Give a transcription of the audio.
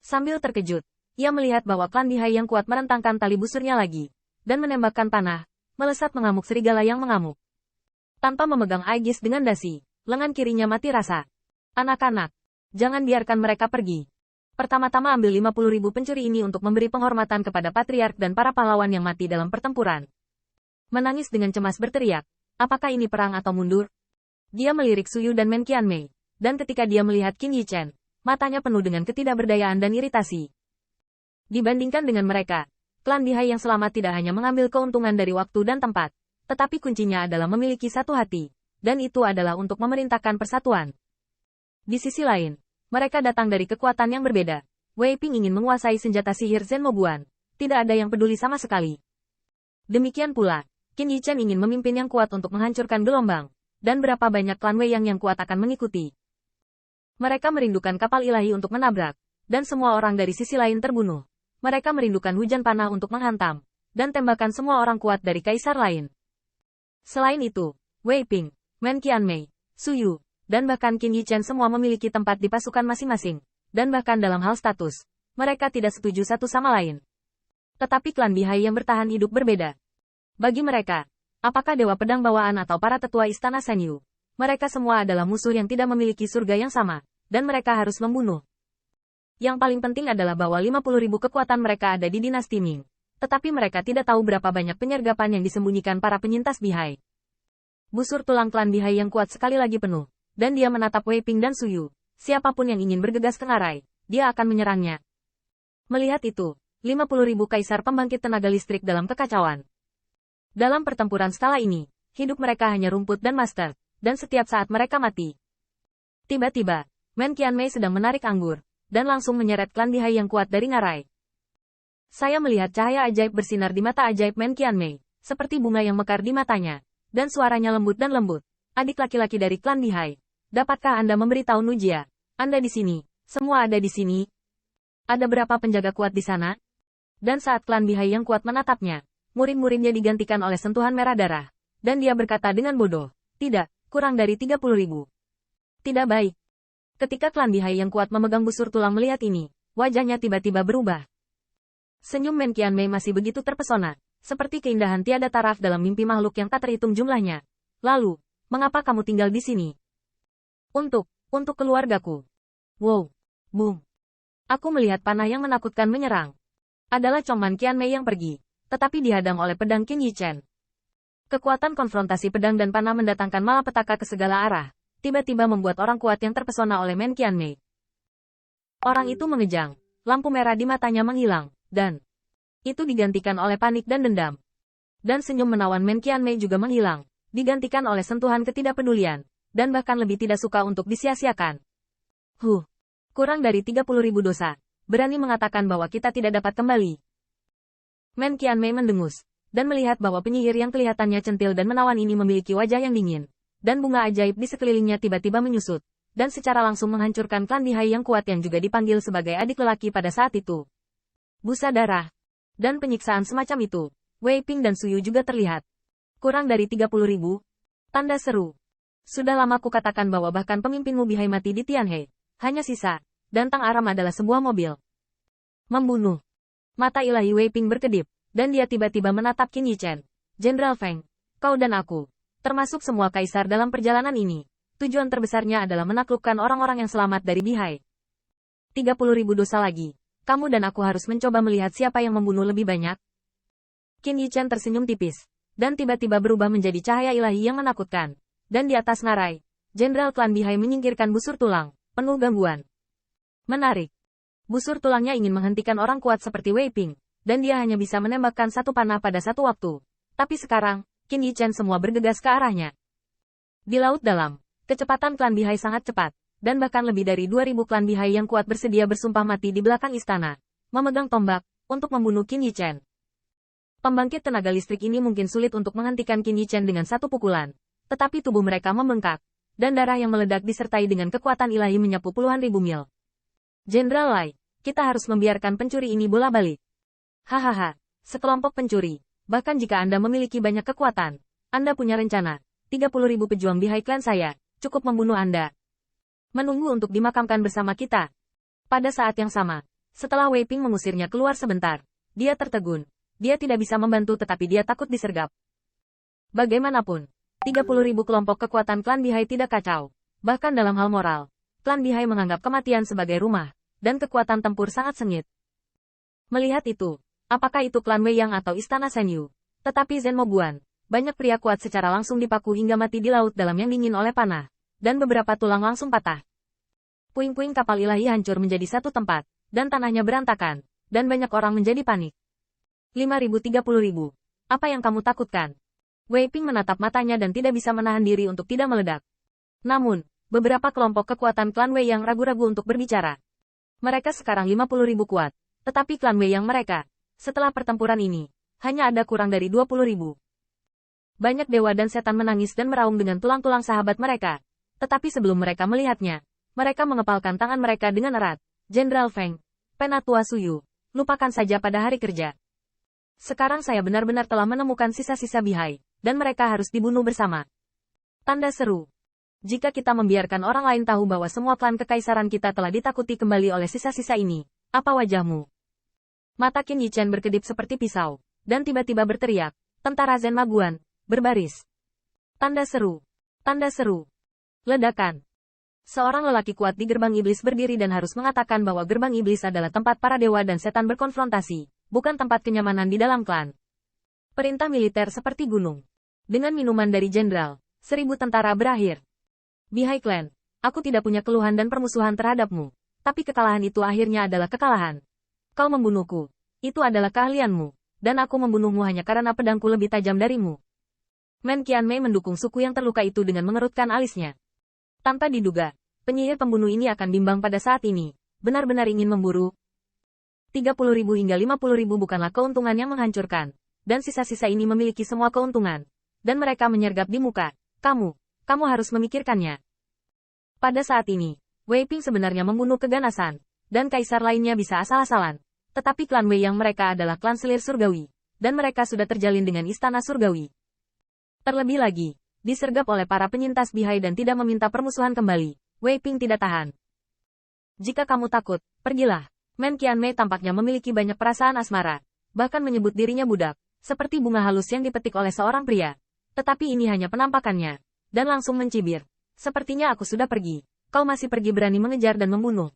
Sambil terkejut, ia melihat bahwa klan Bihai yang kuat merentangkan tali busurnya lagi, dan menembakkan panah, melesat mengamuk serigala yang mengamuk. Tanpa memegang Aegis dengan dasi, lengan kirinya mati rasa. Anak-anak, jangan biarkan mereka pergi. Pertama-tama ambil 50.000 pencuri ini untuk memberi penghormatan kepada Patriark dan para pahlawan yang mati dalam pertempuran. Menangis dengan cemas berteriak, apakah ini perang atau mundur? Dia melirik Suyu dan Men Qianmei, dan ketika dia melihat Qin Yichen, matanya penuh dengan ketidakberdayaan dan iritasi. Dibandingkan dengan mereka, klan Bihai yang selamat tidak hanya mengambil keuntungan dari waktu dan tempat, tetapi kuncinya adalah memiliki satu hati, dan itu adalah untuk memerintahkan persatuan. Di sisi lain, mereka datang dari kekuatan yang berbeda. Wei Ping ingin menguasai senjata sihir Zen Mobuan, tidak ada yang peduli sama sekali. Demikian pula, Qin Yichen ingin memimpin yang kuat untuk menghancurkan gelombang, dan berapa banyak klan Wei yang kuat akan mengikuti. Mereka merindukan kapal ilahi untuk menabrak, dan semua orang dari sisi lain terbunuh. Mereka merindukan hujan panah untuk menghantam, dan tembakan semua orang kuat dari kaisar lain. Selain itu, Wei Ping, Men Qianmei, Suyu, dan bahkan Qin Yichen semua memiliki tempat di pasukan masing-masing, dan bahkan dalam hal status, mereka tidak setuju satu sama lain. Tetapi klan Bihai yang bertahan hidup berbeda. Bagi mereka, apakah Dewa Pedang Bawaan atau para tetua istana Senyu, mereka semua adalah musuh yang tidak memiliki surga yang sama, dan mereka harus membunuh. Yang paling penting adalah bahwa 50.000 kekuatan mereka ada di dinasti Ming. Tetapi mereka tidak tahu berapa banyak penyergapan yang disembunyikan para penyintas Bihai. Busur tulang klan Bihai yang kuat sekali lagi penuh, dan dia menatap Wei Ping dan Suyu. Siapapun yang ingin bergegas ke ngarai, dia akan menyerangnya. Melihat itu, 50.000 kaisar pembangkit tenaga listrik dalam kekacauan. Dalam pertempuran skala ini, hidup mereka hanya rumput dan master, dan setiap saat mereka mati. Tiba-tiba, Men Qianmei sedang menarik anggur, dan langsung menyeret klan Bihai yang kuat dari ngarai. Saya melihat cahaya ajaib bersinar di mata ajaib Men Qianmei, seperti bunga yang mekar di matanya, dan suaranya lembut dan lembut. Adik laki-laki dari klan Bihai, dapatkah Anda memberitahu Nujia? Anda di sini, semua ada di sini. Ada berapa penjaga kuat di sana? Dan saat klan Bihai yang kuat menatapnya, murid-muridnya digantikan oleh sentuhan merah darah, dan dia berkata dengan bodoh, tidak, kurang dari 30.000. Tidak baik. Ketika klan Bihai yang kuat memegang busur tulang melihat ini, wajahnya tiba-tiba berubah. Senyum Men Qianmei masih begitu terpesona, seperti keindahan tiada taraf dalam mimpi makhluk yang tak terhitung jumlahnya. Lalu, mengapa kamu tinggal di sini? Untuk keluargaku. Wow. Boom. Aku melihat panah yang menakutkan menyerang. Adalah Chongman Qianmei yang pergi, tetapi dihadang oleh pedang Qin Yichen. Kekuatan konfrontasi pedang dan panah mendatangkan malapetaka ke segala arah. Tiba-tiba membuat orang kuat yang terpesona oleh Men Qianmei. Orang itu mengejang, lampu merah di matanya menghilang, dan itu digantikan oleh panik dan dendam. Dan senyum menawan Men Qianmei juga menghilang, digantikan oleh sentuhan ketidakpedulian, dan bahkan lebih tidak suka untuk disia-siakan. Kurang dari 30.000 dosa, berani mengatakan bahwa kita tidak dapat kembali. Men Qianmei mendengus, dan melihat bahwa penyihir yang kelihatannya centil dan menawan ini memiliki wajah yang dingin. Dan bunga ajaib di sekelilingnya tiba-tiba menyusut, dan secara langsung menghancurkan klan Bihai yang kuat yang juga dipanggil sebagai adik lelaki pada saat itu. Busa darah, dan penyiksaan semacam itu, Wei Ping dan Suyu juga terlihat. Kurang dari 30.000? Tanda seru. Sudah lama ku katakan bahwa bahkan pemimpinmu Bihai mati di Tianhe. Hanya sisa, dan Tang Aram adalah sebuah mobil. Membunuh. Mata ilahi Wei Ping berkedip, dan dia tiba-tiba menatap Qin Yichen. Jenderal Feng, kau dan aku, termasuk semua kaisar dalam perjalanan ini, tujuan terbesarnya adalah menaklukkan orang-orang yang selamat dari Bihai. 30.000 dosa lagi. Kamu dan aku harus mencoba melihat siapa yang membunuh lebih banyak. Qin Yichen tersenyum tipis, dan tiba-tiba berubah menjadi cahaya ilahi yang menakutkan. Dan di atas ngarai, Jenderal klan Bihai menyingkirkan busur tulang, penuh gangguan. Menarik. Busur tulangnya ingin menghentikan orang kuat seperti Wei Ping, dan dia hanya bisa menembakkan satu panah pada satu waktu. Tapi sekarang, Qin Yichen semua bergegas ke arahnya. Di laut dalam, kecepatan klan Bihai sangat cepat, dan bahkan lebih dari 2.000 klan Bihai yang kuat bersedia bersumpah mati di belakang istana, memegang tombak, untuk membunuh Qin Yichen. Pembangkit tenaga listrik ini mungkin sulit untuk menghentikan Qin Yichen dengan satu pukulan, tetapi tubuh mereka membengkak, dan darah yang meledak disertai dengan kekuatan ilahi menyapu puluhan ribu mil. Jenderal Lai, kita harus membiarkan pencuri ini bola balik. Hahaha, sekelompok pencuri. Bahkan jika Anda memiliki banyak kekuatan, Anda punya rencana, 30.000 pejuang Bihai klan saya, cukup membunuh Anda. Menunggu untuk dimakamkan bersama kita. Pada saat yang sama, Setelah Wei Ping mengusirnya keluar sebentar, dia tertegun. Dia tidak bisa membantu tetapi dia takut disergap. Bagaimanapun, 30.000 kelompok kekuatan klan Bihai tidak kacau. Bahkan dalam hal moral, klan Bihai menganggap kematian sebagai rumah, dan kekuatan tempur sangat sengit. Melihat itu, apakah itu klan Wei Yang atau istana Senyu? Tetapi Zen Moguan, banyak pria kuat secara langsung dipaku hingga mati di laut dalam yang dingin oleh panah, dan beberapa tulang langsung patah. Puing-puing kapal ilahi hancur menjadi satu tempat, dan tanahnya berantakan, dan banyak orang menjadi panik. 5.000-30.000. Apa yang kamu takutkan? Wei Ping menatap matanya dan tidak bisa menahan diri untuk tidak meledak. Namun, beberapa kelompok kekuatan klan Wei yang ragu-ragu untuk berbicara. Mereka sekarang 50.000 kuat, tetapi klan Wei yang mereka, setelah pertempuran ini, hanya ada kurang dari 20.000. Banyak dewa dan setan menangis dan meraung dengan tulang-tulang sahabat mereka. Tetapi sebelum mereka melihatnya, mereka mengepalkan tangan mereka dengan erat. Jenderal Feng, Penatua Suyu, lupakan saja pada hari kerja. Sekarang saya benar-benar telah menemukan sisa-sisa Bihai, dan mereka harus dibunuh bersama. Tanda seru. Jika kita membiarkan orang lain tahu bahwa semua klan kekaisaran kita telah ditakuti kembali oleh sisa-sisa ini, apa wajahmu? Mata Qin Yichen berkedip seperti pisau, dan tiba-tiba berteriak, tentara Zen Maguan, berbaris. Tanda seru. Tanda seru. Ledakan. Seorang lelaki kuat di gerbang iblis berdiri dan harus mengatakan bahwa gerbang iblis adalah tempat para dewa dan setan berkonfrontasi, bukan tempat kenyamanan di dalam klan. Perintah militer seperti gunung. Dengan minuman dari jenderal, 1000 tentara berakhir. Bihai Clan, aku tidak punya keluhan dan permusuhan terhadapmu, tapi kekalahan itu akhirnya adalah kekalahan. Kau membunuhku. Itu adalah keahlianmu, dan aku membunuhmu hanya karena pedangku lebih tajam darimu. Men Qianmei mendukung suku yang terluka itu dengan mengerutkan alisnya. Tanpa diduga, penyihir pembunuh ini akan bimbang pada saat ini, benar-benar ingin memburu. 30.000 hingga 50.000 bukanlah keuntungan yang menghancurkan, dan sisa-sisa ini memiliki semua keuntungan. Dan mereka menyergap di muka. Kamu harus memikirkannya. Pada saat ini, Wei Ping sebenarnya membunuh keganasan, dan kaisar lainnya bisa asal-asalan. Tetapi klan Wei yang mereka adalah klan selir surgawi, dan mereka sudah terjalin dengan istana surgawi. Terlebih lagi, disergap oleh para penyintas Bihai dan tidak meminta permusuhan kembali, Wei Ping tidak tahan. Jika kamu takut, pergilah. Men Qianmei tampaknya memiliki banyak perasaan asmara, bahkan menyebut dirinya budak, seperti bunga halus yang dipetik oleh seorang pria. Tetapi ini hanya penampakannya, dan langsung mencibir. Sepertinya aku sudah pergi, kau masih pergi berani mengejar dan membunuh.